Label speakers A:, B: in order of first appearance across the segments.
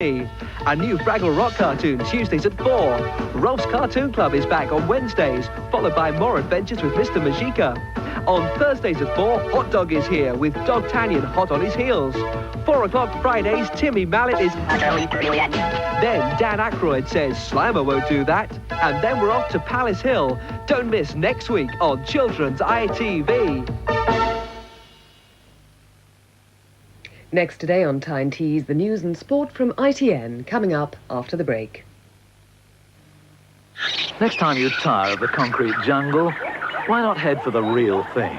A: A new Fraggle Rock cartoon, Tuesdays at 4. Rolf's Cartoon Club is back on Wednesdays, followed by more adventures with Mr. Majika. On Thursdays at 4, Hot Dog is here with Dog Tanyan hot on his heels. 4 o'clock Fridays, Timmy Mallet is... Then Dan Aykroyd says Slimer won't do that. And then we're off to Palace Hill. Don't miss next week on Children's ITV.
B: Next today on Tyne Tees, the news and sport from ITN, coming up after the break.
C: Next time you tire of the concrete jungle, why not head for the real thing?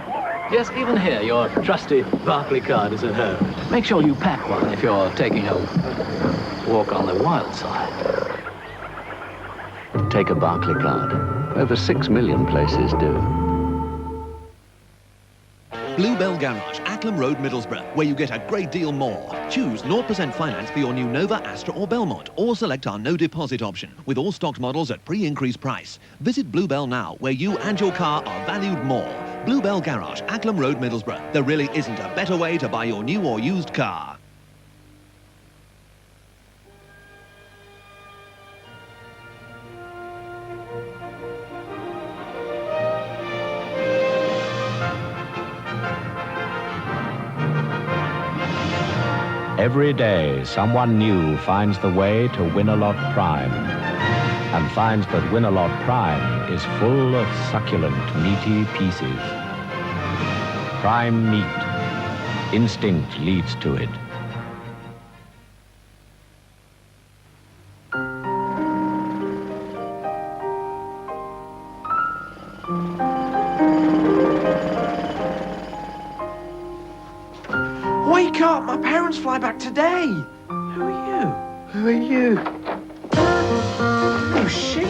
C: Yes, even here, your trusty Barclay card is at home. Make sure you pack one if you're taking a walk on the wild side.
D: Take a Barclay card. Over 6 million places do.
E: Bluebell Garage, Acklam Road, Middlesbrough, where you get a great deal more. Choose 0% finance for your new Nova, Astra or Belmont, or select our no deposit option, with all stocked models at pre-increased price. Visit Bluebell now, where you and your car are valued more. Bluebell Garage, Acklam Road, Middlesbrough. There really isn't a better way to buy your new or used car.
F: Every day, someone new finds the way to Win-A-Lot Prime, and finds that Win-A-Lot Prime is full of succulent, meaty pieces. Prime meat. Instinct leads to it.
G: Wake up! My parents fly back today! Who are you? Who are you? Who's she?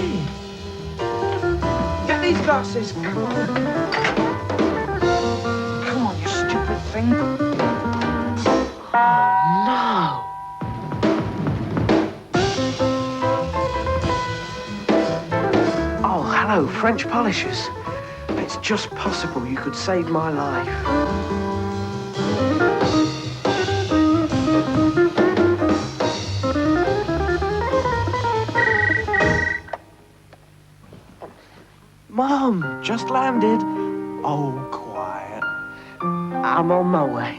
G: Get these glasses! Come on. Come on, you stupid thing. Oh, no! Oh, hello, French polishers. It's just possible you could save my life. Mum, just landed. Oh, quiet. I'm on my way.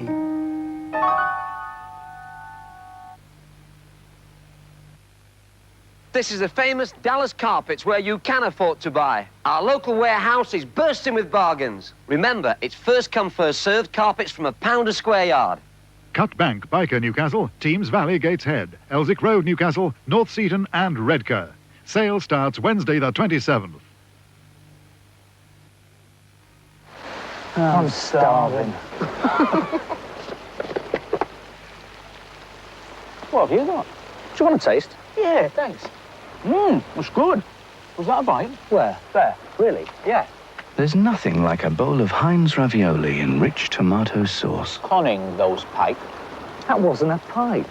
H: This is the famous Dallas Carpets, where you can afford to buy. Our local warehouse is bursting with bargains. Remember, it's first come, first served carpets from £1 a square yard.
I: Cut Bank, Byker, Newcastle, Thames Valley, Gateshead, Elsick Road, Newcastle, North Seaton and Redcar. Sale starts Wednesday the 27th.
G: I'm starving.
C: What have you got? Do you want a taste?
G: Yeah, thanks.
C: That's good. Was that a bite? Where? There. Really? Yeah.
D: There's nothing like a bowl of Heinz ravioli in rich tomato sauce.
C: Conning those pike. That wasn't a pike.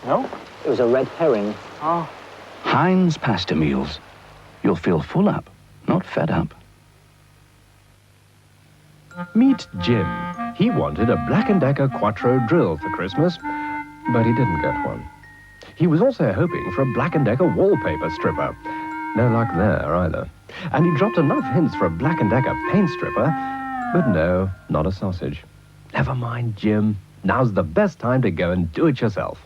C: No? It was a red herring. Oh.
D: Heinz pasta meals. You'll feel full up, not fed up.
J: Meet Jim. He wanted a Black & Decker Quattro drill for Christmas, but he didn't get one. He was also hoping for a Black & Decker wallpaper stripper. No luck there either. And he dropped enough hints for a Black & Decker paint stripper, but no, not a sausage. Never mind, Jim. Now's the best time to go and do it yourself.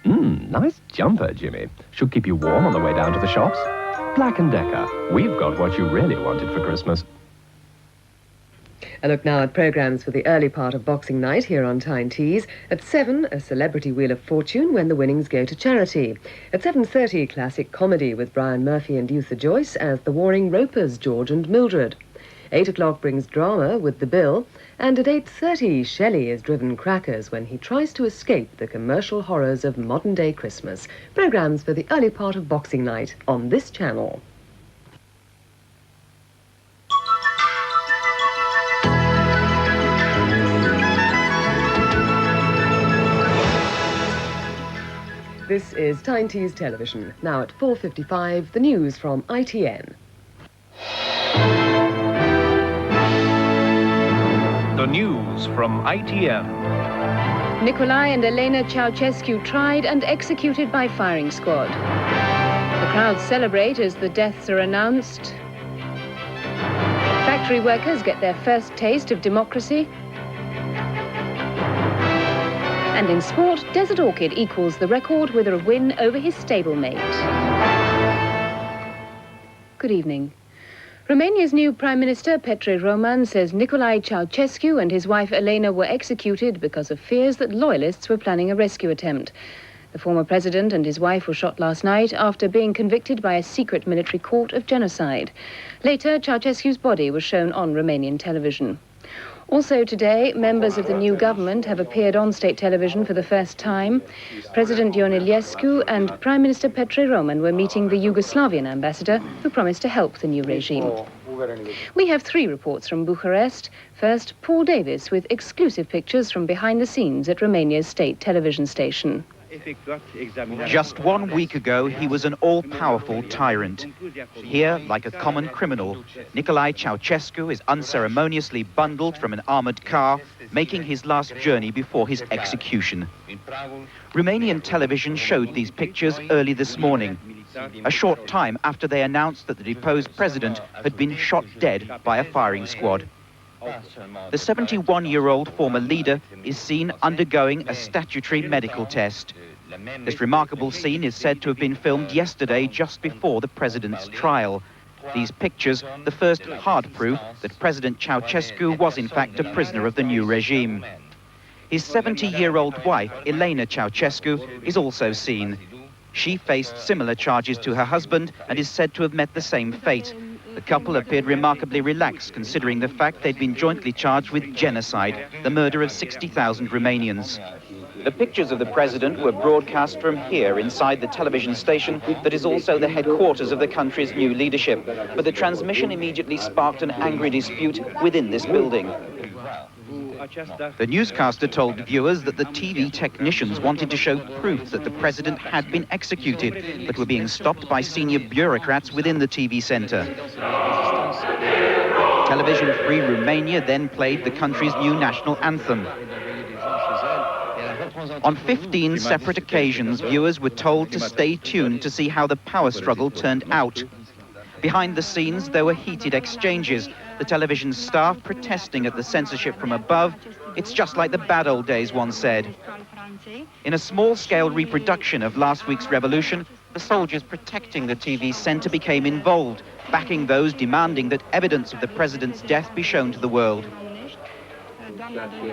J: Nice jumper, Jimmy. Should keep you warm on the way down to the shops. Black & Decker. We've got what you really wanted for Christmas.
B: A look now at programmes for the early part of Boxing Night here on Tyne Tees. At 7, a celebrity Wheel of Fortune when the winnings go to charity. At 7:30, classic comedy with Brian Murphy and Eutha Joyce as the warring ropers George and Mildred. 8 o'clock brings drama with The Bill. And at 8:30, Shelley is driven crackers when he tries to escape the commercial horrors of modern-day Christmas. Programmes for the early part of Boxing Night on this channel. This is Tyne Tees Television. Now at 4:55, the news from ITN.
K: The news from ITN. Nicolae and Elena Ceausescu tried and executed by firing squad. The crowds celebrate as the deaths are announced. Factory workers get their first taste of democracy. And in sport, Desert Orchid equals the record with a win over his stablemate. Good evening. Romania's new Prime Minister, Petre Roman, says Nicolae Ceausescu and his wife Elena were executed because of fears that loyalists were planning a rescue attempt. The former president and his wife were shot last night after being convicted by a secret military court of genocide. Later, Ceausescu's body was shown on Romanian television. Also today, members of the new government have appeared on state television for the first time. President Ion Iliescu and Prime Minister Petre Roman were meeting the Yugoslavian ambassador, who promised to help the new regime. We have 3 reports from Bucharest. First, Paul Davis with exclusive pictures from behind the scenes at Romania's state television station.
L: Just 1 week ago, he was an all-powerful tyrant. Here, like a common criminal, Nicolae Ceausescu is unceremoniously bundled from an armored car, making his last journey before his execution. Romanian television showed these pictures early this morning, a short time after they announced that the deposed president had been shot dead by a firing squad. The 71-year-old former leader is seen undergoing a statutory medical test. This remarkable scene is said to have been filmed yesterday just before the president's trial. These pictures, the first hard proof that President Ceausescu was in fact a prisoner of the new regime. His 70-year-old wife, Elena Ceausescu, is also seen. She faced similar charges to her husband and is said to have met the same fate. The couple appeared remarkably relaxed, considering the fact they'd been jointly charged with genocide, the murder of 60,000 Romanians. The pictures of the president were broadcast from here, inside the television station that is also the headquarters of the country's new leadership. But the transmission immediately sparked an angry dispute within this building. The newscaster told viewers that the TV technicians wanted to show proof that the president had been executed, but were being stopped by senior bureaucrats within the TV center. Television Free Romania then played the country's new national anthem. On 15 separate occasions, viewers were told to stay tuned to see how the power struggle turned out. Behind the scenes, there were heated exchanges, the television staff protesting at the censorship from above. It's just like the bad old days, one said. In a small-scale reproduction of last week's revolution, the soldiers protecting the TV center became involved, backing those demanding that evidence of the president's death be shown to the world.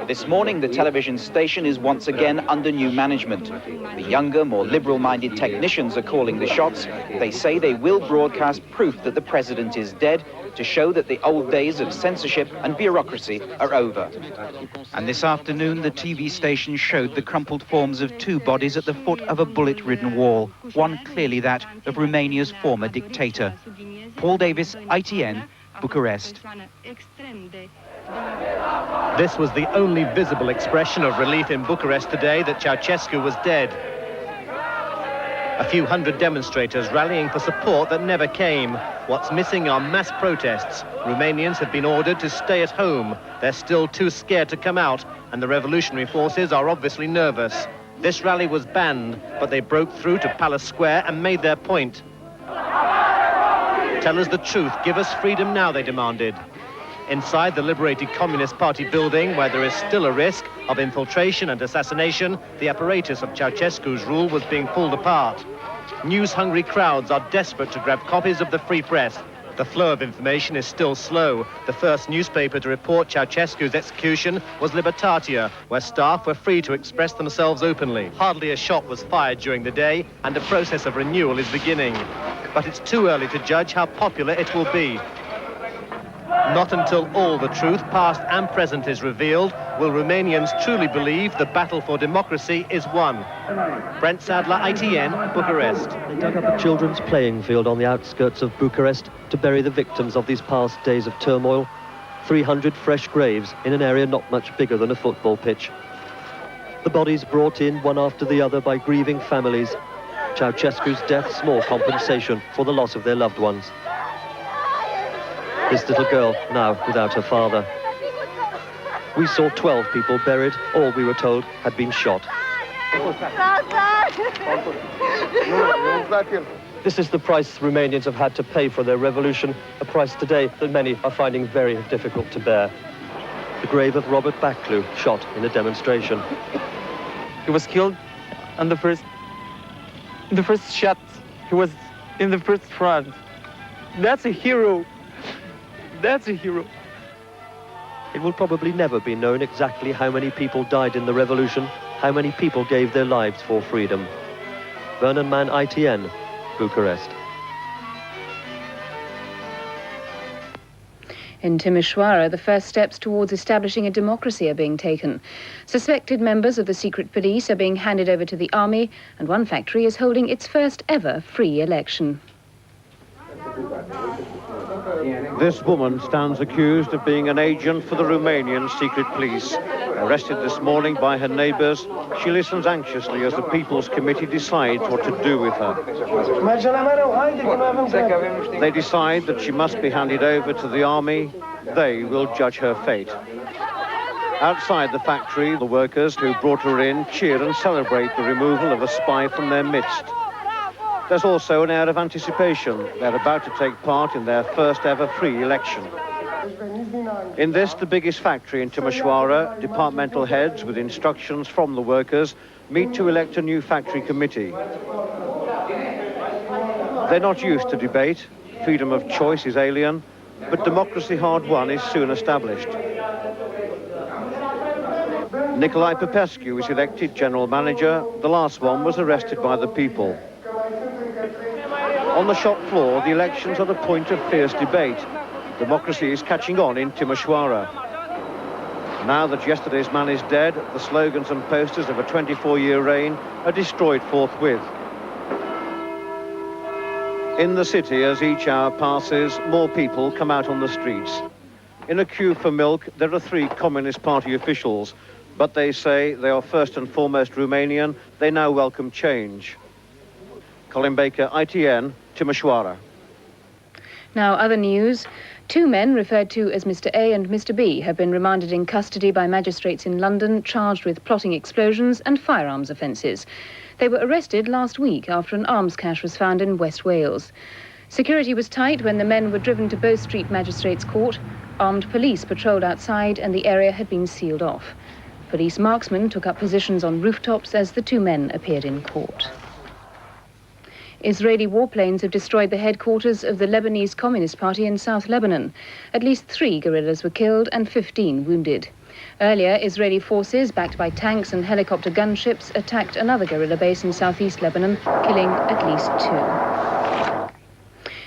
L: This morning, the television station is once again under new management. The younger, more liberal-minded technicians are calling the shots. They say they will broadcast proof that the president is dead to show that the old days of censorship and bureaucracy are over. And this afternoon, the TV station showed the crumpled forms of 2 bodies at the foot of a bullet-ridden wall, one clearly that of Romania's former dictator. Paul Davis, ITN, Bucharest.
M: This was the only visible expression of relief in Bucharest today that Ceausescu was dead. A few hundred demonstrators rallying for support that never came. What's missing are mass protests. Romanians have been ordered to stay at home. They're still too scared to come out, and the revolutionary forces are obviously nervous. This rally was banned, but they broke through to Palace Square and made their point. Tell us the truth, give us freedom now, they demanded. Inside the liberated Communist Party building, where there is still a risk of infiltration and assassination, the apparatus of Ceausescu's rule was being pulled apart. News-hungry crowds are desperate to grab copies of the free press. The flow of information is still slow. The first newspaper to report Ceausescu's execution was Libertatea, where staff were free to express themselves openly. Hardly a shot was fired during the day, and a process of renewal is beginning. But it's too early to judge how popular it will be. Not until all the truth, past and present, is revealed, will Romanians truly believe the battle for democracy is won. Brent Sadler, ITN, Bucharest.
N: They dug up a children's playing field on the outskirts of Bucharest to bury the victims of these past days of turmoil. 300 fresh graves in an area not much bigger than a football pitch. The bodies brought in one after the other by grieving families. Ceausescu's death, small compensation for the loss of their loved ones. This little girl, now without her father. We saw 12 people buried. All we were told had been shot. This is the price Romanians have had to pay for their revolution, a price today that many are finding very difficult to bear. The grave of Robert Baclu, shot in a demonstration.
O: He was killed on the first shot. He was in the first front. That's a hero. That's a hero.
N: It will probably never be known exactly how many people died in the revolution, how many people gave their lives for freedom. Vernon Man, ITN, Bucharest.
K: In Timișoara, the first steps towards establishing a democracy are being taken. Suspected members of the secret police are being handed over to the army, and one factory is holding its first ever free election.
P: This woman stands accused of being an agent for the Romanian secret police. Arrested this morning by her neighbours, she listens anxiously as the People's Committee decides what to do with her. They decide that she must be handed over to the army. They will judge her fate. Outside the factory, the workers who brought her in cheer and celebrate the removal of a spy from their midst. There's also an air of anticipation. They're about to take part in their first ever free election. In this, the biggest factory in Timișoara, departmental heads with instructions from the workers meet to elect a new factory committee. They're not used to debate. Freedom of choice is alien, but democracy hard won is soon established. Nicolae Popescu is elected general manager. The last one was arrested by the people. On the shop floor, the elections are the point of fierce debate. Democracy is catching on in Timișoara. Now that yesterday's man is dead, the slogans and posters of a 24-year reign are destroyed forthwith. In the city, as each hour passes, more people come out on the streets. In a queue for milk, there are 3 Communist Party officials, but they say they are first and foremost Romanian. They now welcome change. Colin Baker, ITN, Timișoara.
K: Now, other news. 2 men referred to as Mr. A and Mr. B have been remanded in custody by magistrates in London, charged with plotting explosions and firearms offences. They were arrested last week after an arms cache was found in West Wales. Security was tight when the men were driven to Bow Street Magistrates Court. Armed police patrolled outside and the area had been sealed off. Police marksmen took up positions on rooftops as the 2 men appeared in court. Israeli warplanes have destroyed the headquarters of the Lebanese Communist Party in South Lebanon. At least 3 guerrillas were killed and 15 wounded. Earlier, Israeli forces, backed by tanks and helicopter gunships, attacked another guerrilla base in southeast Lebanon, killing at least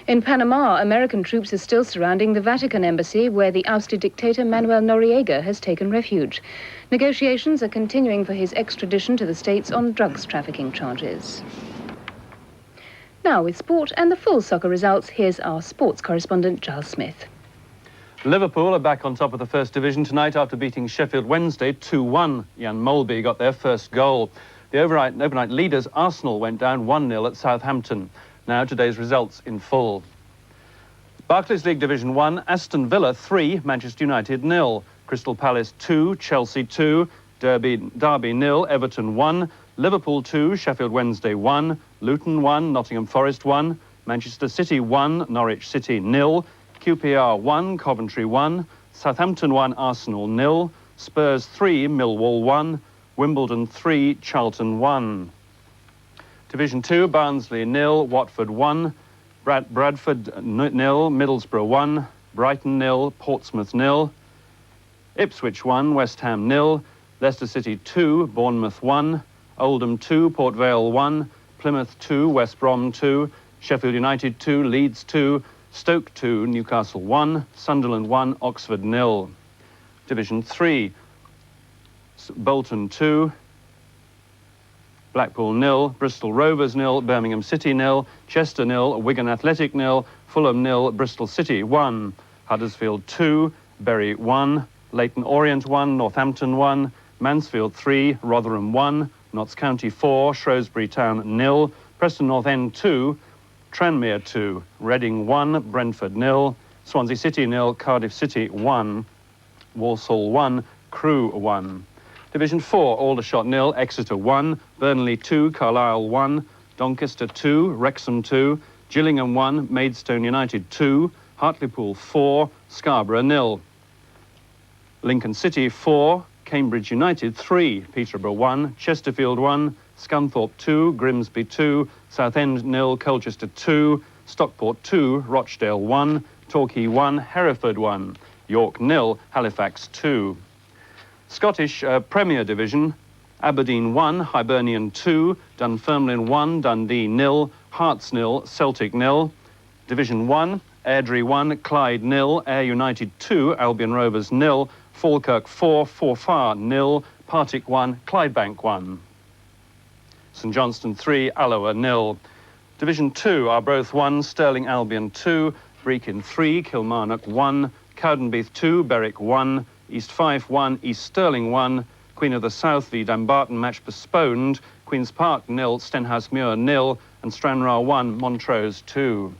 K: 2. In Panama, American troops are still surrounding the Vatican embassy, where the ousted dictator Manuel Noriega has taken refuge. Negotiations are continuing for his extradition to the States on drugs trafficking charges. Now, with sport and the full soccer results, here's our sports correspondent, Giles Smith.
Q: Liverpool are back on top of the First Division tonight after beating Sheffield Wednesday 2-1. Jan Molby got their first goal. The overnight leaders, Arsenal, went down 1-0 at Southampton. Now, today's results in full. Barclays League Division 1, Aston Villa 3, Manchester United 0. Crystal Palace 2, Chelsea 2, Derby 0, Everton 1, Liverpool 2, Sheffield Wednesday 1, Luton 1, Nottingham Forest 1, Manchester City 1, Norwich City 0, QPR 1, Coventry 1, Southampton 1, Arsenal 0, Spurs 3, Millwall 1, Wimbledon 3, Charlton 1. Division 2, Barnsley 0, Watford 1, Bradford 0, Middlesbrough 1, Brighton 0, Portsmouth 0, Ipswich 1, West Ham 0, Leicester City 2, Bournemouth 1, Oldham 2, Port Vale 1, Plymouth 2, West Brom 2, Sheffield United 2, Leeds 2, Stoke 2, Newcastle 1, Sunderland 1, Oxford 0. Division 3, Bolton 2, Blackpool 0, Bristol Rovers 0, Birmingham City 0, Chester 0, Wigan Athletic 0, Fulham 0, Bristol City 1, Huddersfield 2, Bury 1, Leyton Orient 1, Northampton 1, Mansfield 3, Rotherham 1, Notts County 4, Shrewsbury Town 0, Preston North End 2, Tranmere 2, Reading 1, Brentford 0, Swansea City 0, Cardiff City 1, Walsall 1, Crewe 1. Division 4, Aldershot 0, Exeter 1, Burnley 2, Carlisle 1, Doncaster 2, Wrexham 2, Gillingham 1, Maidstone United 2, Hartlepool 4, Scarborough 0. Lincoln City 4, Cambridge United 3, Peterborough 1, Chesterfield 1, Scunthorpe 2, Grimsby 2, Southend 0, Colchester 2, Stockport 2, Rochdale 1, Torquay 1, Hereford 1, York 0, Halifax 2. Scottish Premier Division, Aberdeen 1, Hibernian 2, Dunfermline 1, Dundee 0, Hearts 0, Celtic 0. Division 1, Airdrie 1, Clyde 0, Ayr United 2, Albion Rovers 0, Falkirk 4, Forfar 0, Partick 1, Clydebank 1. St Johnstone 3, Alloa 0. Division 2, Arbroath 1, Stirling Albion 2, Brechin 3, Kilmarnock 1, Cowdenbeath 2, Berwick 1, East Fife 1, East Stirling 1, Queen of the South v Dumbarton match postponed, Queen's Park 0, Stenhousemuir 0, and Stranraer 1, Montrose 2.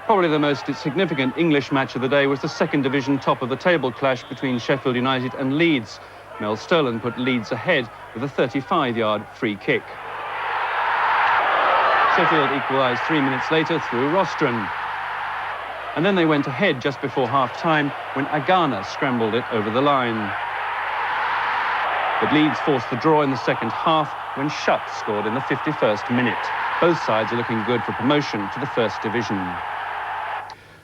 Q: Probably the most significant English match of the day was the second division top-of-the-table clash between Sheffield United and Leeds. Mel Sterland put Leeds ahead with a 35-yard free kick. Sheffield equalised 3 minutes later through Rostron. And then they went ahead just before half-time when Agana scrambled it over the line. But Leeds forced the draw in the second half when Shutt scored in the 51st minute. Both sides are looking good for promotion to the First Division.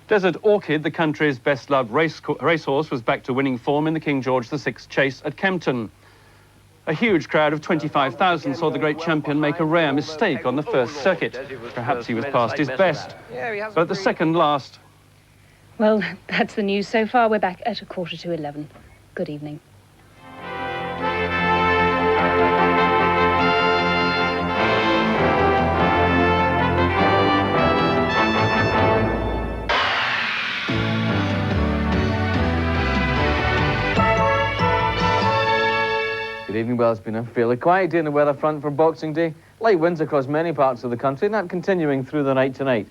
Q: Desert Orchid, the country's best-loved racehorse, was back to winning form in the King George VI Chase at Kempton. A huge crowd of 25,000 saw the great champion make a rare mistake on the first circuit. Perhaps he was past his best. But at the second last...
K: Well, that's the news so far. We're back at 11:15. Good evening.
R: Good evening. Well, it's been a fairly quiet day in the weather front for Boxing Day. Light winds across many parts of the country, and that continuing through the night tonight.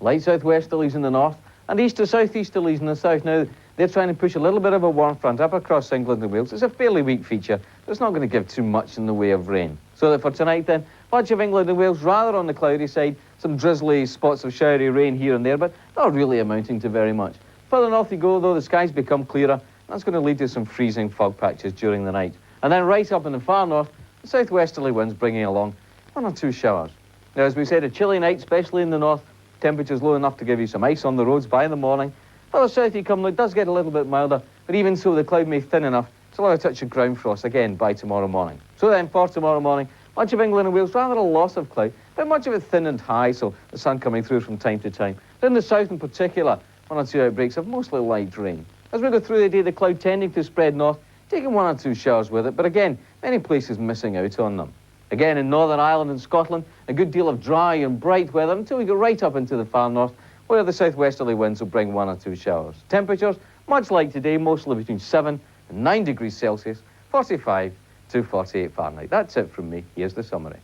R: Light southwesterlies in the north, and east to southeasterlies in the south. Now, they're trying to push a little bit of a warm front up across England and Wales. It's a fairly weak feature, but it's not going to give too much in the way of rain. So that for tonight, then, much of England and Wales rather on the cloudy side, some drizzly spots of showery rain here and there, but not really amounting to very much. Further north you go, though, the skies become clearer. That's going to lead to some freezing fog patches during the night. And then right up in the far north, the southwesterly winds bringing along 1 or 2 showers. Now, as we said, a chilly night, especially in the north. Temperatures low enough to give you some ice on the roads by the morning. Further south you come, it does get a little bit milder, but even so, the cloud may thin enough to allow a touch of ground frost again by tomorrow morning. So then, for tomorrow morning, much of England and Wales, rather a loss of cloud, but much of it thin and high, so the sun coming through from time to time. But in the south in particular, 1 or 2 outbreaks of mostly light rain. As we go through the day, the cloud tending to spread north, taking 1 or 2 showers with it, but again, many places missing out on them. Again, in Northern Ireland and Scotland, a good deal of dry and bright weather until we go right up into the far north, where the southwesterly winds will bring 1 or 2 showers. Temperatures, much like today, mostly between 7 and 9 degrees Celsius, 45 to 48 Fahrenheit. That's it from me. Here's the summary.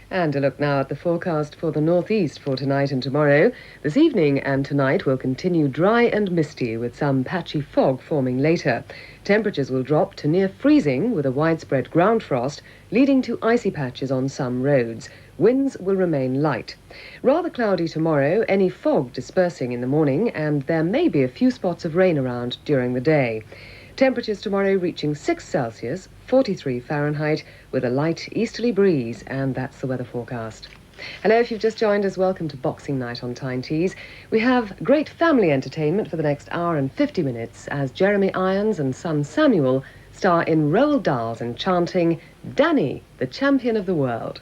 B: And a look now at the forecast for the northeast for tonight and tomorrow. This evening and tonight will continue dry and misty with some patchy fog forming later. Temperatures will drop to near freezing with a widespread ground frost leading to icy patches on some roads. Winds will remain light. Rather cloudy tomorrow, any fog dispersing in the morning, and there may be a few spots of rain around during the day. Temperatures tomorrow reaching 6 Celsius, 43 Fahrenheit, with a light easterly breeze, and that's the weather forecast. Hello, if you've just joined us, welcome to Boxing Night on Tyne Tees. We have great family entertainment for the next hour and 50 minutes as Jeremy Irons and son Samuel star in Roald Dahl's enchanting Danny, the Champion of the World.